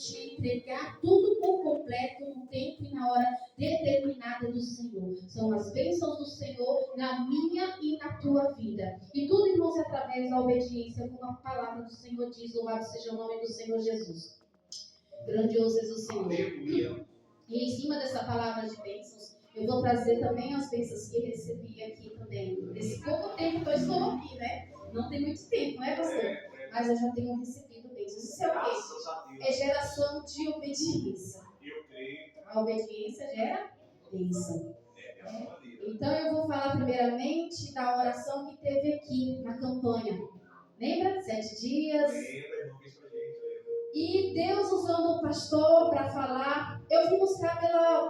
te entregar tudo por completo no tempo e na hora determinada do Senhor. São as bênçãos do Senhor na minha e na tua vida. E tudo, irmãos, é através da obediência, como a palavra do Senhor diz. Louvado seja o nome do Senhor Jesus. Grandioso és o Senhor. Aleluia. E em cima dessa palavra de bênçãos, eu vou trazer também as bênçãos que recebi aqui também. Nesse pouco tempo que eu estou aqui, né? Não tem muito tempo, né, pastor? Mas eu já tenho recebido bênçãos. Isso é o quê? Graças a Deus. É geração de obediência. Eu creio. A obediência gera bênção. Dessa maneira. Então eu vou falar primeiramente da oração que teve aqui na campanha. Lembra? 7 dias. Lembra, irmão, isso pra gente, lembra. E Deus usando o pastor para falar. Eu vim buscar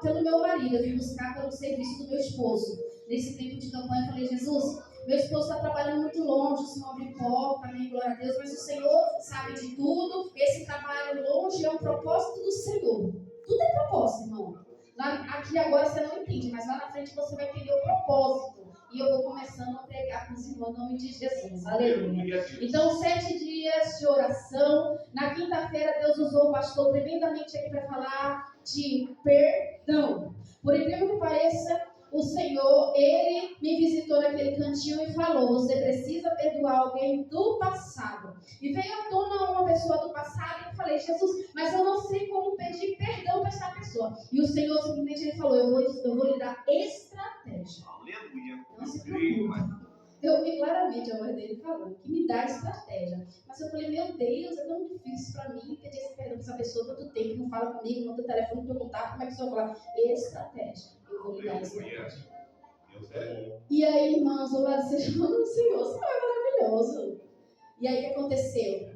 pelo meu marido, eu vim buscar pelo serviço do meu esposo. Nesse tempo de campanha, eu falei: Jesus, meu esposo está trabalhando muito longe, o Senhor abre porta, amém, glória a Deus, mas o Senhor sabe de tudo. Esse trabalho longe é um propósito do Senhor. Tudo é propósito, irmão. Aqui agora você não entende, mas lá na frente você vai entender o propósito. E eu vou começando a pregar com os irmãos em nome de Jesus. Aleluia. Então, 7 dias de oração. Na quinta-feira, Deus usou o pastor tremendamente aqui para falar de perdão. Por incrível que pareça, o Senhor, Ele me visitou naquele cantinho e falou: você precisa perdoar alguém do passado. E veio à tona uma pessoa do passado e eu falei: Jesus, mas eu não sei como pedir perdão para essa pessoa. E o Senhor simplesmente ele falou: eu vou lhe dar estratégia. Aleluia. Não se preocupe. Eu ouvi claramente a voz dele falando que me dá estratégia. Mas eu falei: meu Deus, é tão difícil para mim pedir esse perdão para essa pessoa tanto tempo, não fala comigo, não tem telefone para contar. Como é que o Senhor fala? Estratégia. Eu vou lhe dar estratégia. Deus é bom. E aí, irmãos, louvado seja o nome do Senhor. Isso é maravilhoso. E aí, o que aconteceu?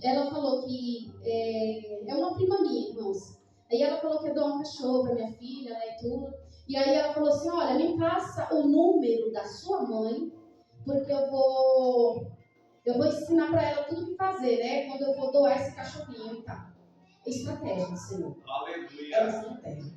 Ela falou que é uma prima minha, irmãos. Aí ela falou que ia doar um cachorro para minha filha, né, e tudo. E aí ela falou assim: olha, me passa o número da sua mãe, porque eu vou ensinar para ela tudo o que fazer, né? Quando eu for doar esse cachorrinho e tal. Estratégia, Senhor. Aleluia. É estratégia.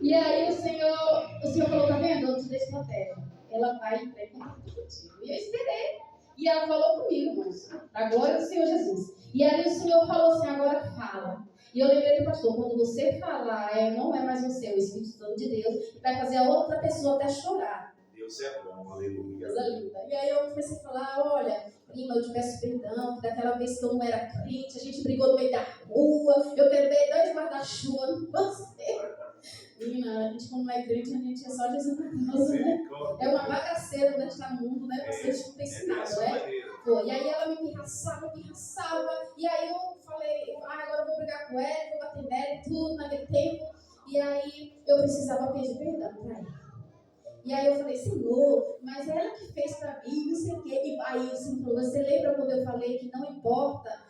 E aí o Senhor falou: tá vendo? Eu te dei estratégia. Ela vai entrar em contato contigo. E eu esperei. E ela falou comigo, irmãos, a glória do Senhor Jesus. E aí o Senhor falou assim: agora fala. E eu lembrei do pastor: quando você falar, não é mais você, é o Espírito Santo de Deus, que vai fazer a outra pessoa até chorar. Deus é bom, aleluia. Coisa linda. E aí eu comecei a falar: olha, prima, eu te peço perdão, que daquela vez que eu não era crente, a gente brigou no meio da rua, eu quebrei 2 guarda-chuva no você. Menina, a gente como não é crente, a gente é só Jesus Cristo, né? É uma bagaceira quando a gente está no mundo, né? Você não tem ensinado, né? Foi. E aí ela me pirraçava, e aí eu falei: agora eu vou brigar com ela, vou bater nela e tudo naquele tempo. E aí eu precisava pedir perdão pra ela. E aí eu falei: Senhor, mas ela que fez pra mim, não sei o quê. E aí o Senhor falou: você lembra quando eu falei que não importa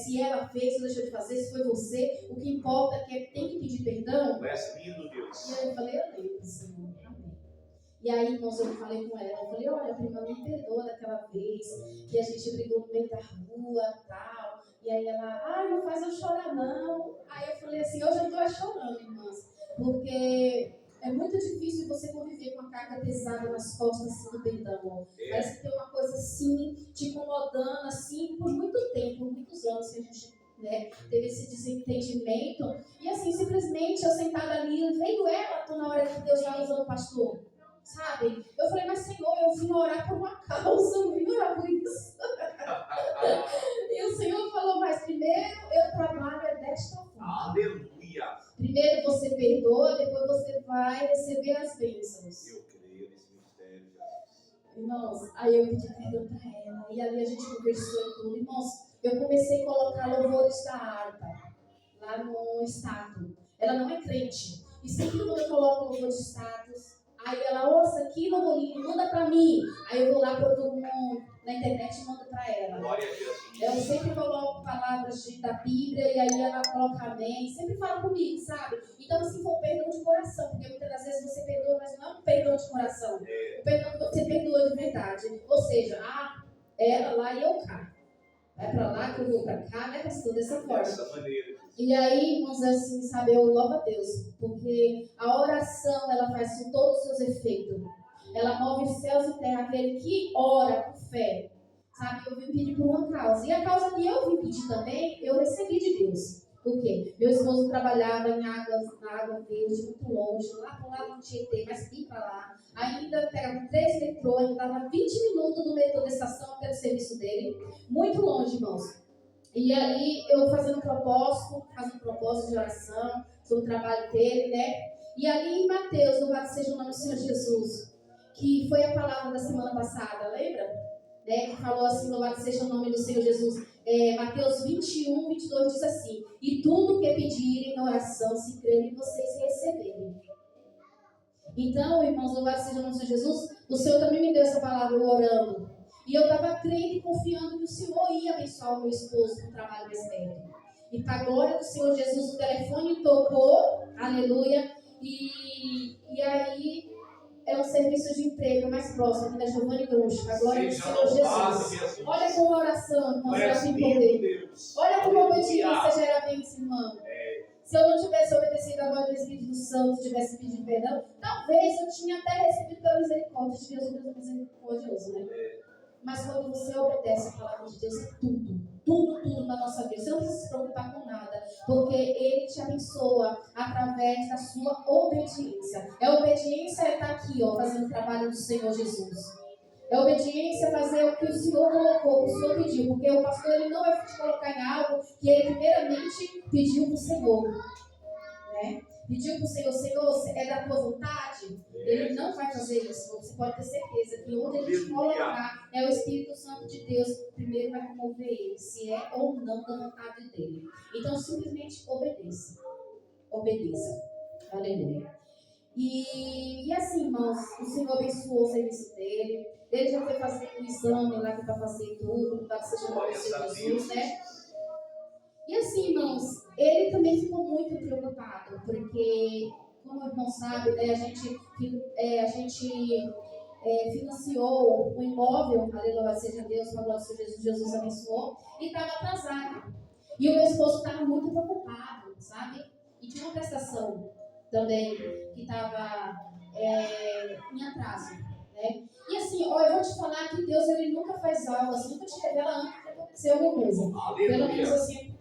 se ela fez, se deixou de fazer, se foi você, o que importa é que tem que pedir perdão? És lindo, Deus. E aí eu falei: eu lembro, Senhor, amém. E aí, irmãos, eu falei com ela, eu falei: olha, prima, me perdoa daquela vez que a gente brigou no meio da rua e tal. E aí ela: não faz eu chorar não. Aí eu falei assim: hoje eu estou chorando, irmãs, porque é muito difícil você conviver com a carga pesada nas costas assim, do perdão. Parece que tem uma coisa assim, te incomodando assim, por muito tempo, por muitos anos que a gente, né, teve esse desentendimento. E assim, simplesmente eu sentada ali, veio ela, tô na hora que Deus vai usando o pastor, sabe? Eu falei: mas Senhor, eu vim orar por uma causa, eu vim orar por isso. E o Senhor falou: mas primeiro eu trabalho desta forma. Aleluia. Primeiro você perdoa, depois você vai receber as bênçãos. Eu creio nesse mistério, Jesus. Irmãos, aí eu pedi perdão para ela. E ali a gente conversou e tudo. Irmãos, eu comecei a colocar louvores da harpa lá no status. Ela não é crente. E sempre quando eu coloco louvor de status, aí ela: ouça aqui, louvorinho, manda para mim. Aí eu vou lá para todo mundo na internet e mando para ela. Glória a Deus. Eu sempre coloco palavras da Bíblia e aí ela coloca amém. Sempre fala comigo, sabe? Então, assim, foi um perdão de coração. Porque muitas das vezes você perdoa, mas não é um perdão de coração. O perdão que você perdoa de verdade. Ou seja, ela lá e eu cá. Vai pra lá que eu vou pra cá, né, pastor? Dessa forma. Dessa maneira. E aí, irmãos, assim, sabe, eu louvo a Deus. Porque a oração, ela faz com todos os seus efeitos. Ela move céus e terra. Aquele que ora com fé sabe? Eu vim pedir por uma causa. E a causa que eu vim pedir também, eu recebi de Deus. Por quê? Meu esposo trabalhava na água verde, muito longe, lá para lá não tinha Tietê, mas vim para lá. Ainda pegava 3 metrô, ainda dava 20 minutos do metrô da estação até o serviço dele. Muito longe, irmãos. E aí eu fazendo propósito de oração sobre o trabalho dele, né? E ali em Mateus, louvado seja o nome do Senhor Jesus, que foi a palavra da semana passada, lembra? Né? Que falou assim, louvado seja o nome do Senhor Jesus. Mateus 21, 22 diz assim: e tudo que pedirem na oração, se crerem, vocês receberem. Então, irmãos, louvado seja o nome do Senhor Jesus, o Senhor também me deu essa palavra, eu orando. E eu estava crendo e confiando que o Senhor ia abençoar o meu esposo com o trabalho mais perto. E para a glória do Senhor Jesus, o telefone tocou, aleluia, e aí é um serviço de emprego mais próximo aqui da Giovanni Grunsch, para a glória do Senhor Jesus. Olha como a oração, irmão, ela tem poder. Olha como a obediência gera bênção, irmão. Se eu não tivesse obedecido a voz do Espírito Santo, tivesse pedido perdão, talvez eu tinha até recebido pela misericórdia de Deus, Deus misericordioso, né? Mas quando você obedece a palavra de Deus, é tudo na nossa vida. Você não precisa se preocupar com nada, porque Ele te abençoa através da sua obediência. É obediência estar aqui, ó, fazendo o trabalho do Senhor Jesus. É obediência fazer o que o Senhor colocou, o que o Senhor pediu, porque o pastor ele não vai te colocar em algo que ele primeiramente pediu para o Senhor, né? Pediu para o Senhor, Senhor, é da tua vontade? Ele não vai fazer isso. Você pode ter certeza que onde ele te colocar é o Espírito Santo de Deus que primeiro vai comover ele, se é ou não da vontade dele. Então, simplesmente obedeça. Obedeça. Aleluia. E assim, irmãos, o Senhor abençoou o serviço dele. Ele já foi fazer um exame lá que para fazer tudo, para que seja bom Jesus, né? E assim, irmãos, ele também ficou muito preocupado, porque, como o irmão sabe, né, a gente financiou um imóvel, aleluia seja Deus, com a glória de Jesus, Jesus abençoou, e estava atrasado. E o meu esposo estava muito preocupado, sabe? E tinha uma prestação também que estava em atraso, né? E assim, ó, eu vou te falar que Deus ele nunca faz algo assim, nunca te revela antes de acontecer alguma coisa. Pelo menos assim.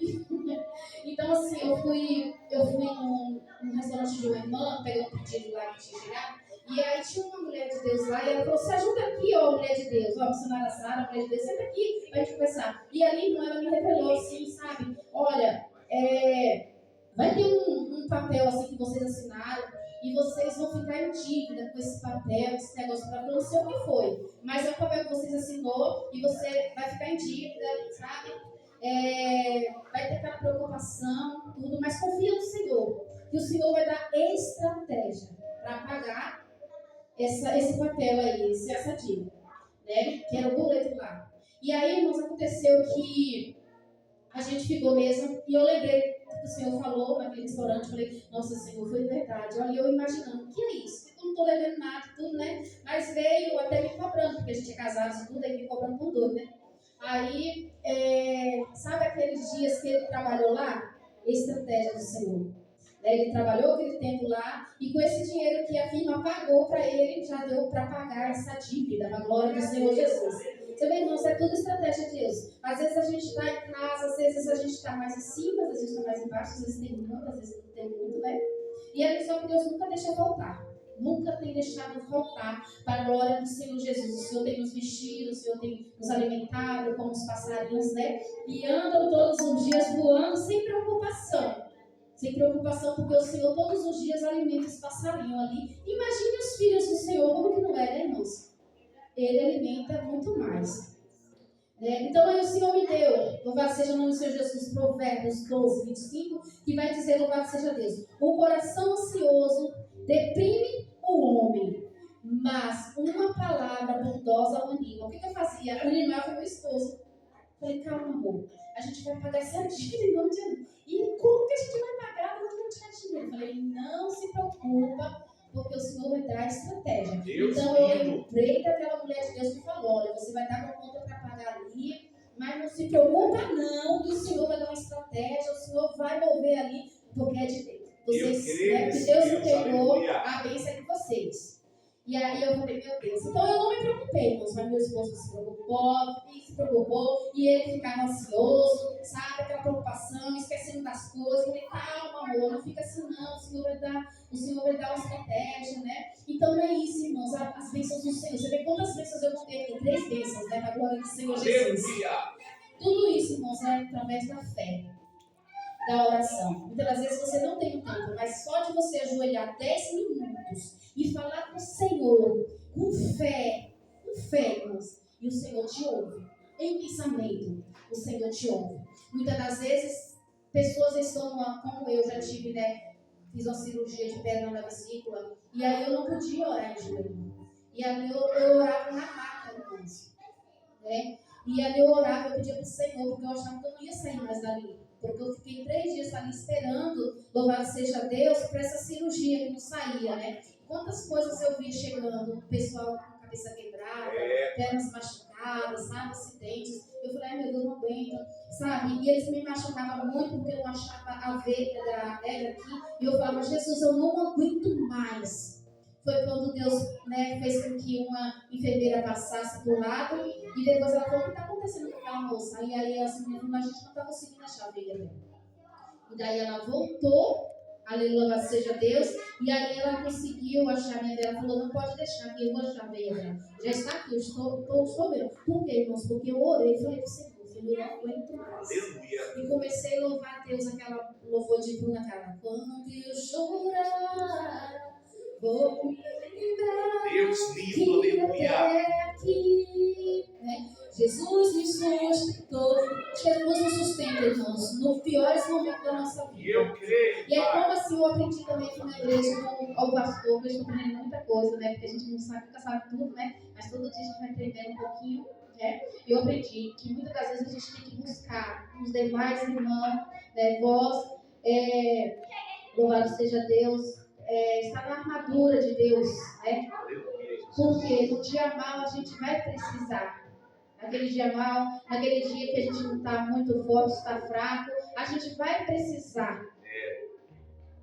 Então assim, eu fui num restaurante de uma irmã, peguei um pedido lá que tinha chegado, e aí tinha uma mulher de Deus lá, e ela falou: se ajuda aqui, ó, mulher de Deus, ó, missionária Sara, mulher de Deus, senta aqui pra gente conversar. E ali, irmã, ela me revelou assim, sabe? Olha, vai ter um papel assim que vocês assinaram e vocês vão ficar em dívida com esse papel, esse negócio, para não sei o que foi. Mas é um papel que vocês assinou e você vai ficar em dívida, sabe? Vai ter aquela preocupação, tudo, mas confia no Senhor, que o Senhor vai dar estratégia para pagar esse papel aí, essa dívida, né? Que era o boleto lá. E aí, irmãos, aconteceu que a gente ficou mesmo, e eu lembrei que o Senhor falou naquele restaurante, falei: nossa, Senhor, foi verdade. Olha, eu imaginando, o que é isso? Eu não estou devendo nada, tudo, né? Mas veio até me cobrando, porque a gente é casado e tudo, aí me cobrando por 2, né? Aí, sabe aqueles dias que ele trabalhou lá? Estratégia do Senhor. Ele trabalhou aquele tempo lá, e com esse dinheiro que a firma pagou para ele, já deu para pagar essa dívida, para a glória do Senhor Jesus. Você vê, irmãos, é tudo estratégia de Deus. Às vezes a gente está em casa, às vezes a gente está mais em cima, às vezes está mais embaixo, às vezes tem muito, às vezes não tem muito, né? E a visão que Deus nunca deixa voltar. Nunca tem deixado voltar para a glória do Senhor Jesus. O Senhor tem nos vestido, o Senhor tem nos alimentado como os passarinhos, né? E andam todos os dias voando sem preocupação. Sem preocupação, porque o Senhor todos os dias alimenta esse passarinho ali. Imagine os filhos do Senhor, como que não é, né, irmãos? Ele alimenta muito mais. Então aí o Senhor me deu, louvado seja o nome do Senhor Jesus, Provérbios 12, 25, que vai dizer: louvado seja Deus. O coração ansioso deprime o homem, mas uma palavra bondosa o anima. O que eu fazia? Eu animava meu esposo. Falei: calma, amor, a gente vai pagar essa dívida em nome de Deus. E como que a gente vai pagar? Nós vamos tirar dinheiro. Falei: não se preocupa, porque o Senhor vai dar estratégia. Então eu lembrei daquela mulher de Deus que falou: olha, você vai dar uma conta para pagar ali, mas não se preocupa não, que o Senhor vai dar uma estratégia, o Senhor vai mover ali, porque é de Deus. Vocês, que Deus entregou a bênção de vocês. E aí eu falei, meu Deus. Então eu não me preocupei, irmãos, mas meu esposo se preocupou, e ele ficava ansioso, sabe, aquela preocupação, esquecendo das coisas. Eu falei, calma, amor, não fica assim não, o Senhor vai dar uma estratégia, né? Então não é isso, irmãos, as bênçãos do Senhor. Você vê quantas bênçãos eu contei aqui? 3 bênçãos, né, para a glória do Senhor Jesus. Tudo isso, irmãos, é através da fé, da oração. Muitas das vezes você não tem um tempo, mas só de você ajoelhar 10 minutos e falar com o Senhor, com fé, irmãos, e o Senhor te ouve. Em pensamento, o Senhor te ouve. Muitas das vezes, pessoas estão, como eu já tive, né? Fiz uma cirurgia de pedra na vesícula, e aí eu não podia orar em joelho. E ali eu orava na maca, irmãos, né? E ali eu orava, eu pedia para o Senhor, porque eu achava que eu não ia sair mais dali. Porque eu fiquei 3 dias ali esperando, louvado seja Deus, para essa cirurgia que não saía, né? Quantas coisas eu vi chegando, o pessoal com a cabeça quebrada, pernas machucadas, sabe, acidentes. Eu falei, ai meu Deus, não aguento, sabe? E eles me machucavam muito porque eu não achava a veia da pedra aqui. E eu falava, Jesus, eu não aguento mais. Foi quando Deus, né, fez com que uma enfermeira passasse do lado e depois ela falou, o que está acontecendo com aquela moça? E aí ela assim, a gente não está conseguindo achar a veia dela. E daí ela voltou, aleluia seja Deus, e aí ela conseguiu achar a veia dela. Ela falou, não pode deixar que eu vou achar a veia dela. Já está aqui, eu estou vendo. Por quê, irmãos? Porque eu orei e falei para o Senhor, eu não aguento mais. E comecei a louvar a Deus, aquela louvor de Bruna Cara. Quando eu chorar, vou me lembrar Deus lindo, que aleluia. até aqui, né? Jesus me sustentou. Jesus nos sustenta, irmãos, nos piores momentos da nossa vida. Eu creio. E aí, como assim, eu aprendi também aqui na igreja com o pastor, que eu estou aprendendo muita coisa, né? Porque a gente não sabe, nunca sabe tudo, né? Mas todo dia a gente vai aprendendo um pouquinho, né? E eu aprendi que muitas das vezes a gente tem que buscar os demais irmãos, né? Vós, louvado seja Deus, está na armadura de Deus, né? Porque no dia mal a gente vai precisar. Naquele dia mal, naquele dia que a gente não está muito forte, está fraco, a gente vai precisar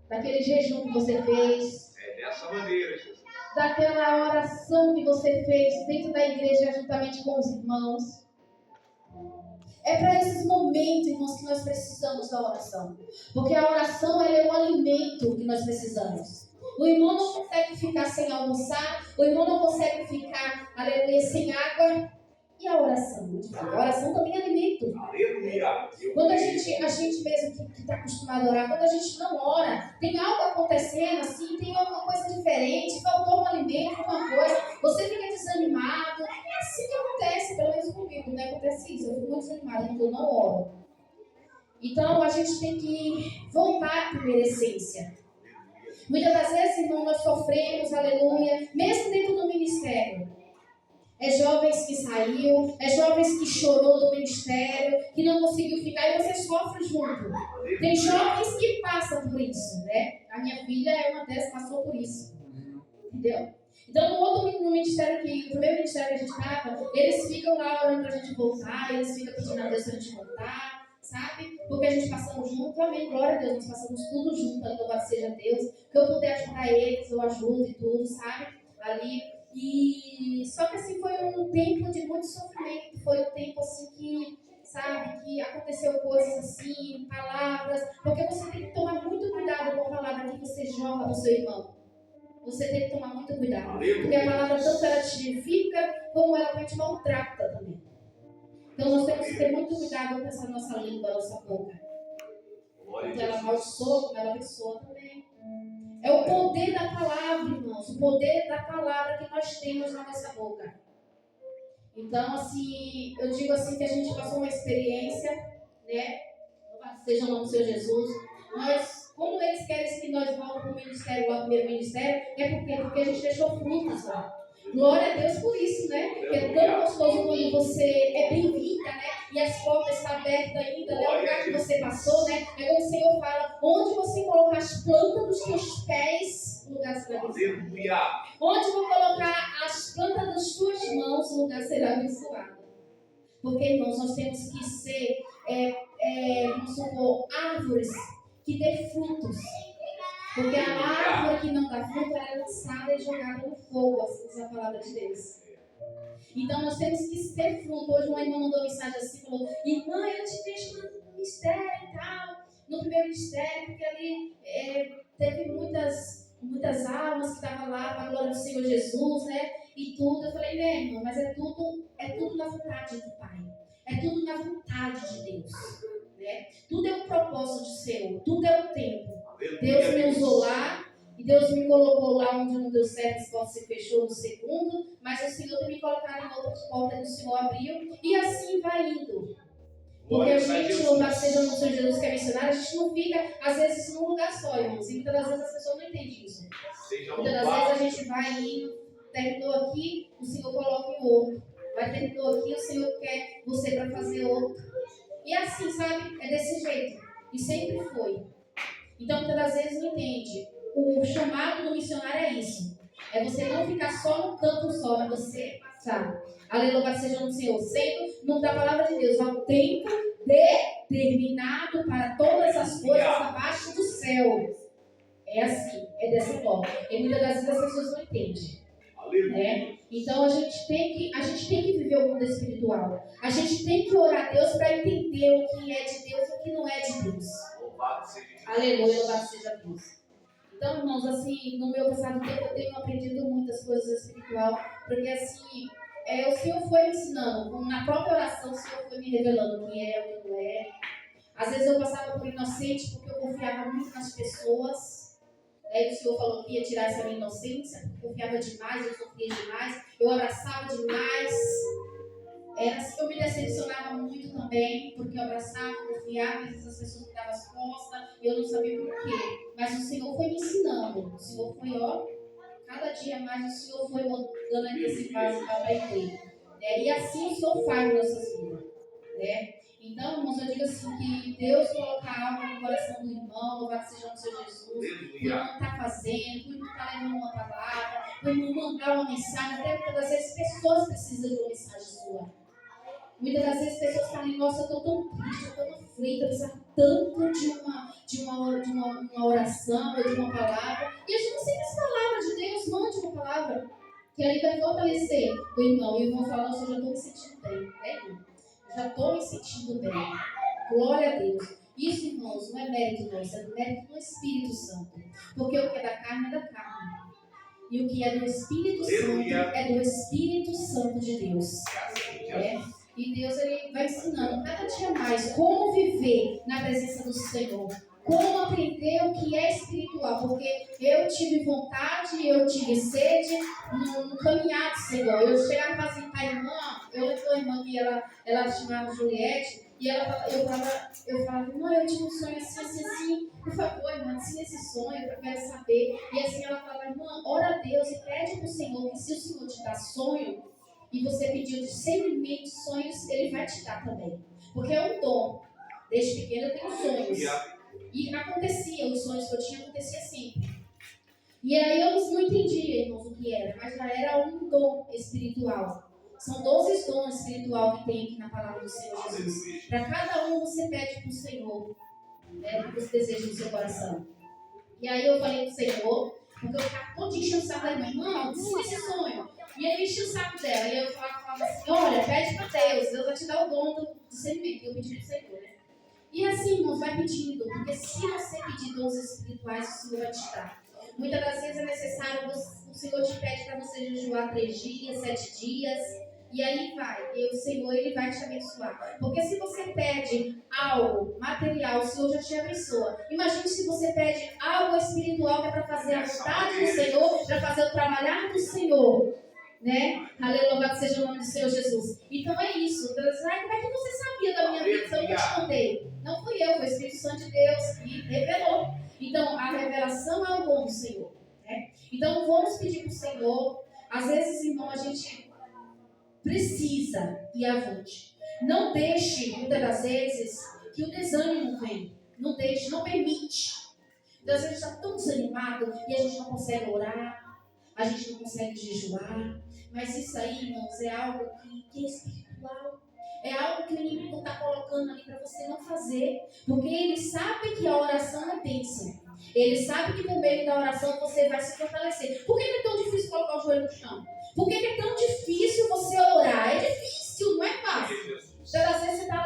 daquele jejum que você fez. Dessa maneira, Jesus. Daquela oração que você fez dentro da igreja juntamente com os irmãos. É para esses momentos, irmãos, que nós precisamos da oração. Porque a oração ela é o alimento que nós precisamos. O irmão não consegue ficar sem almoçar, o irmão não consegue ficar, aleluia, sem água. E a oração? A oração também é alimento. Aleluia. Quando a gente mesmo que está acostumado a orar, quando a gente não ora, tem algo acontecendo assim, tem alguma coisa diferente, faltou um alimento, alguma coisa, você fica desanimado. É assim que acontece, pelo menos comigo, né? Acontece isso, eu fico muito desanimada quando eu não oro. Então a gente tem que voltar à primeira essência. Muitas das vezes, irmão, nós sofremos, aleluia, mesmo dentro do ministério. É jovens que saiu, é jovens que chorou do ministério, que não conseguiu ficar e você sofre junto. Tem jovens que passam por isso, né? A minha filha é uma dessas que passou por isso. Entendeu? Então, no ministério o primeiro ministério que a gente estava, eles ficam lá orando pra gente voltar, eles ficam pedindo a Deus pra gente voltar, sabe? Porque a gente passamos junto, amém, glória a Deus, nós passamos tudo junto, louvado seja Deus. Que eu puder ajudar eles, eu ajudo e tudo, sabe? Ali. E só que assim foi um tempo de muito sofrimento, foi um tempo assim que, sabe, que aconteceu coisas assim, palavras, porque você tem que tomar muito cuidado com a palavra que você joga no seu irmão. Você tem que tomar muito cuidado, porque a palavra tanto ela te edifica, como ela te maltrata também. Então nós temos que ter muito cuidado com essa nossa língua, a nossa boca. Porque ela amaldiçoa, como ela abençoa também. É o poder da palavra, irmãos. O poder da palavra que nós temos na nossa boca. Então, assim, eu digo assim que a gente passou uma experiência, né? Seja o nome do Senhor Jesus. Nós, como eles querem que nós voltemos para o ministério, lá no primeiro ministério, porque a gente deixou frutos lá. Glória a Deus por isso, né? Porque é tão gostoso quando você é bem-vinda, né? E as portas estão abertas ainda, né? O lugar que você passou, né? É como o Senhor fala, onde você colocar as plantas dos teus pés, o lugar será abençoado. Onde vou colocar as plantas das tuas mãos, o lugar será abençoado. Porque, irmãos, nós temos que ser, vamos supor, árvores que dê frutos. Porque a árvore que não dá fruto, ela é lançada e jogada no fogo, diz a palavra de Deus. Então nós temos que ser fruto. Hoje uma irmã mandou mensagem assim, falou: irmã, eu te vejo no ministério e tal, no primeiro ministério, porque ali teve muitas almas que estavam lá para a glória do Senhor Jesus, né? E tudo. Eu falei: meu irmão, mas é tudo na vontade do Pai. É tudo na vontade de Deus. Né? Tudo é um propósito de Senhor, tudo é um tempo. Deus me usou lá, e Deus me colocou lá onde não deu certo, as portas se fechou no segundo, mas o Senhor tem me colocado em outras portas que o Senhor abriu, e assim vai indo. Porque a gente, louvado seja o Senhor Jesus, que é missionário, a gente não fica, às vezes, num lugar só, irmãos. E muitas das vezes as pessoas não entendem isso. Muitas das vezes a gente vai indo, terminou aqui, o Senhor coloca em outro. Vai terminou aqui, o Senhor quer você para fazer outro. E assim, sabe? É desse jeito. E sempre foi. Então, muitas das vezes não entende. O chamado do missionário é isso. É você não ficar só no canto só, mas você passar. Aleluia, seja no Senhor. Sendo, no da palavra de Deus, há um tempo determinado para todas as coisas abaixo do céu. É assim, é dessa forma. E muitas das vezes as pessoas não entendem. Né? Então a gente tem que viver o mundo espiritual. A gente tem que orar a Deus para entender o que é de Deus e o que não é de Deus. Aleluia, louvado seja Deus. Então, irmãos, assim, no meu passado tempo eu tenho aprendido muitas coisas espiritual, porque assim, o Senhor foi me ensinando, na própria oração o Senhor foi me revelando o que é, o que não é. Às vezes eu passava por inocente porque eu confiava muito nas pessoas. Aí o Senhor falou que ia tirar essa minha inocência, eu confiava demais, eu sofria demais, eu abraçava demais. Eu me decepcionava muito também, porque eu abraçava, confiava, às vezes as pessoas me davam as costas, e eu não sabia por quê. Mas o Senhor foi me ensinando, o Senhor foi, cada dia mais o Senhor foi dando aqui esse passo para aprender. E assim o Senhor faz nas nossas vidas. Né? Então, irmãos, eu digo assim, que Deus coloca algo no coração do irmão, louvado seja o Senhor Jesus, o irmão está fazendo, o irmão está levando uma palavra, o irmão mandar uma mensagem, até muitas das vezes pessoas precisam de uma mensagem sua. Muitas das vezes pessoas estão ali, nossa, eu estou tão triste, eu estou tão aflita, eu preciso tanto de uma oração ou de uma palavra. E a gente não sempre as palavras de Deus, mande uma palavra, que ali vai fortalecer o irmão. E o irmão fala, nossa, eu já estou me sentindo bem, né, irmão? Já estou me sentindo bem. Glória a Deus. Isso, irmãos, não é mérito nosso, é mérito do Espírito Santo. Porque o que é da carne é da carne. E o que é do Espírito Santo é do Espírito Santo de Deus. E Deus ele vai ensinando cada dia mais como viver na presença do Senhor. Como aprender o que é espiritual. Porque eu tive vontade, eu tive sede no caminhar do Senhor. Eu chegava para assim, a irmã, eu lembro da irmã que ela chamava Juliette, e eu falava, irmã, eu tive um sonho assim, por favor, irmã, ensina esse sonho, eu quero saber. E assim ela falava, irmã, ora a Deus e pede para o Senhor, que se o Senhor te dá sonho, e você pediu de 100 sonhos, ele vai te dar também. Porque é um dom. Desde pequeno eu tenho sonhos. E acontecia, os sonhos que eu tinha acontecia sempre. E aí eu não entendia, irmãos, o que era, mas já era um dom espiritual. São 12 dons espirituais que tem aqui na palavra do Senhor Jesus. Para cada um você pede para o Senhor, o que você deseja no seu coração. E aí eu falei para o Senhor, porque eu ficava todo enchendo o saco da irmã, ensina esse sonho. E aí eu enchi o saco dela, e eu falava assim, olha, pede para Deus vai te dar o dom do discernimento. Eu pedi para o Senhor, né? E assim, irmãos, vai pedindo, porque se você pedir dons espirituais, o Senhor vai te dar. Muitas das vezes é necessário, o Senhor te pede para você jejuar 3 dias, 7 dias, e aí vai, e o Senhor ele vai te abençoar. Porque se você pede algo material, o Senhor já te abençoa. Imagine se você pede algo espiritual que é para fazer a vontade do Senhor, para fazer o trabalhar do Senhor. Né? Aleluia, seja o nome do Senhor Jesus. Então é isso. Como é que você sabia da minha vida? Eu não te contei. Não fui eu, foi o Espírito Santo de Deus que revelou. Então a revelação é o dom do Senhor. Né? Então vamos pedir para o Senhor. Às vezes, irmão, a gente precisa ir avante. Não deixe, muitas das vezes, que o desânimo venha. Não deixe, não permite. Então, às vezes a gente está tão desanimado e a gente não consegue orar. A gente não consegue jejuar, mas isso aí, irmãos, é algo que é espiritual. É algo que o inimigo está colocando ali para você não fazer. Porque ele sabe que a oração é bênção. Ele sabe que por meio da oração você vai se fortalecer. Por que é tão difícil colocar o joelho no chão? Por que é tão difícil você orar? É difícil, não é fácil. Jesus. Às vezes você está